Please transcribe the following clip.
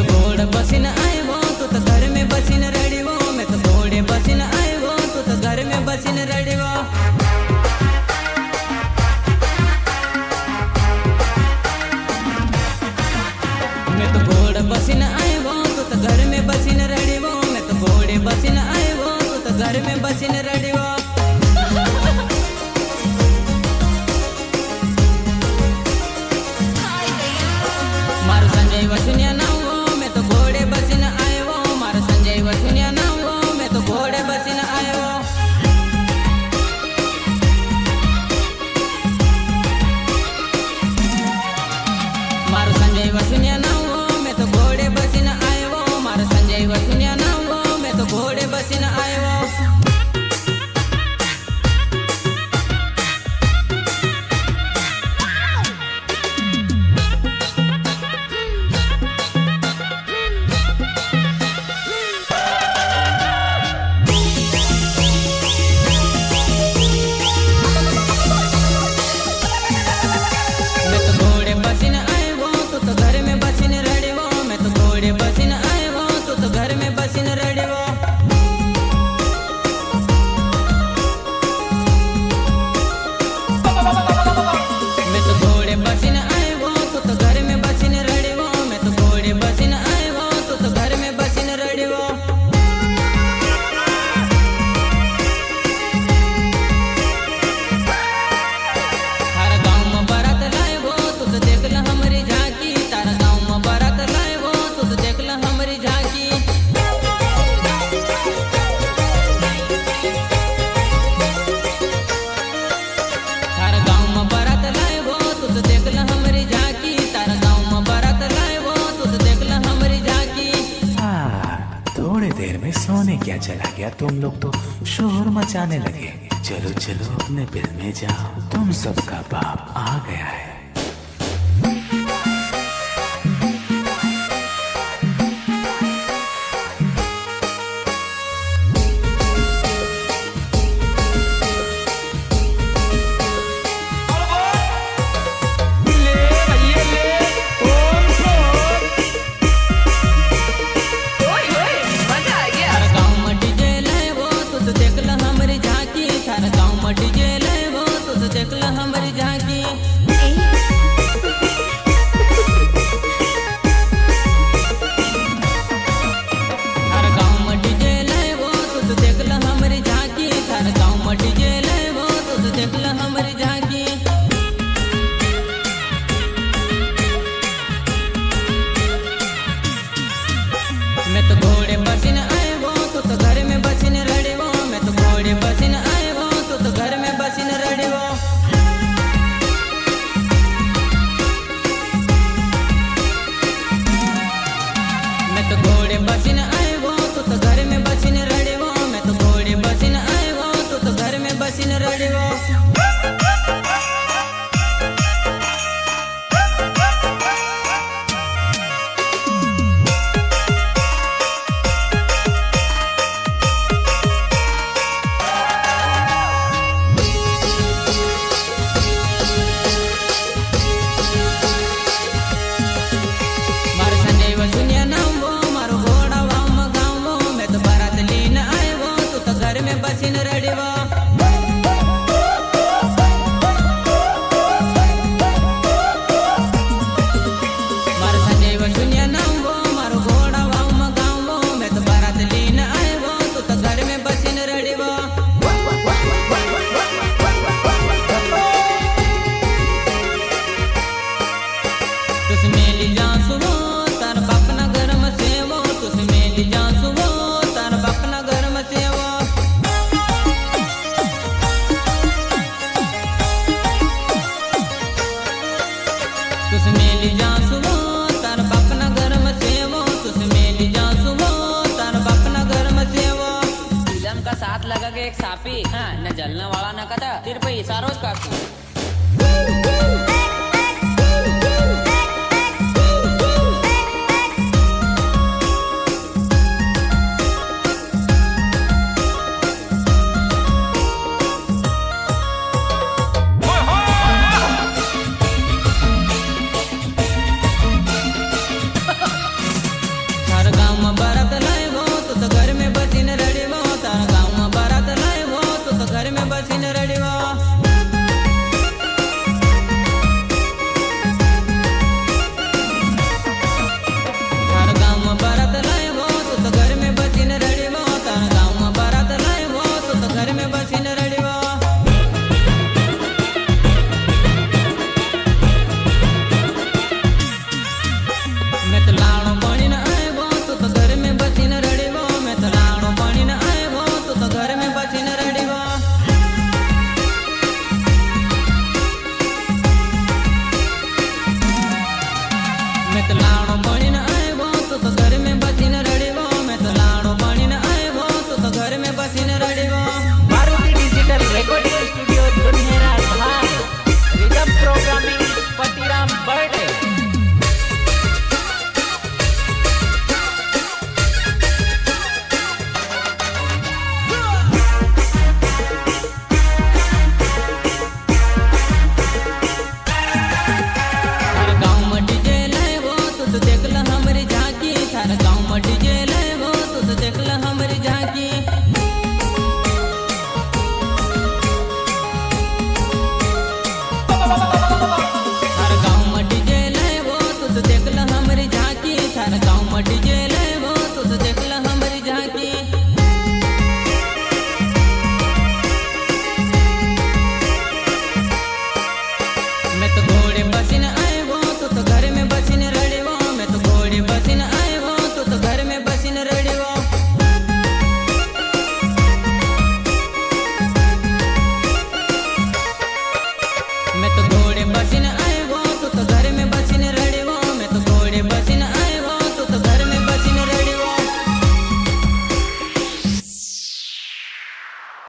तो घोड़े बसीन आयो तू तो घर में बसीन रड़ियो। मैं तो घोड़े बसीन आयो तू तो घर में बसीन रड़ियो। मैं तो घोड़े बसीन आयो तू तो घर में बसीन रड़ियो। मैं तो घोड़े बसीन आयो तू तो घर में बसीन रड़ियो। मारो संजय वसुनिया नावो मैं तो घोड़े बसीन आयो। मारो संजय वसुनिया नावो मैं तो घोड़े बसीन आयो। मारो संजय वसुनिया नावो मैं तो घोड़े बसीन आयो। मारो संजय वसुनिया नावो मैं तो घोड़े बसीन आयो। सोने क्या चला गया, तुम लोग तो शोर मचाने लगे। चलो चलो अपने बिल में जाओ, तुम सबका बाप आ गया है। मैं तो घोड़े बसीन आयो तू तो घर में बसीन रड़ियो। मैं तो घोड़े बसीन आयो तू तो घर में बसीन रड़ियो। मैं तो घोड़े बसीन आयो तू तो घर में बसीन रड़ियो। मैं तो घोड़े बसीन आयो तू तो घर में बसीन रड़ियो। बसीन रड़ियो। मारो संजय वसुनिया नावो मारो घोड़ा वाव में गावो। मैं तो बारात लीन आयो तू तो घर में बसीन रड़ियो। तुस मेली जासुवो तार बाप ना घर में सेवो। तुस मेली जासुवो तार बाप ना घर में सेवो। तुस मेली जासुवो तार बाप ना घर में सेवो। तुस मेली जासुवो तार बाप ना घर में सेवो। फिल्म का साथ लगा के एक सापी, हाँ न जलने वाला न कदा सिर्फ इशारों काफी। में डीजे लेवो तू तो देख ल हमारी झांकी। थार गाँव में डीजे लेवो तू तो देख ल हमारी झांकी। थार गाँव में डीजे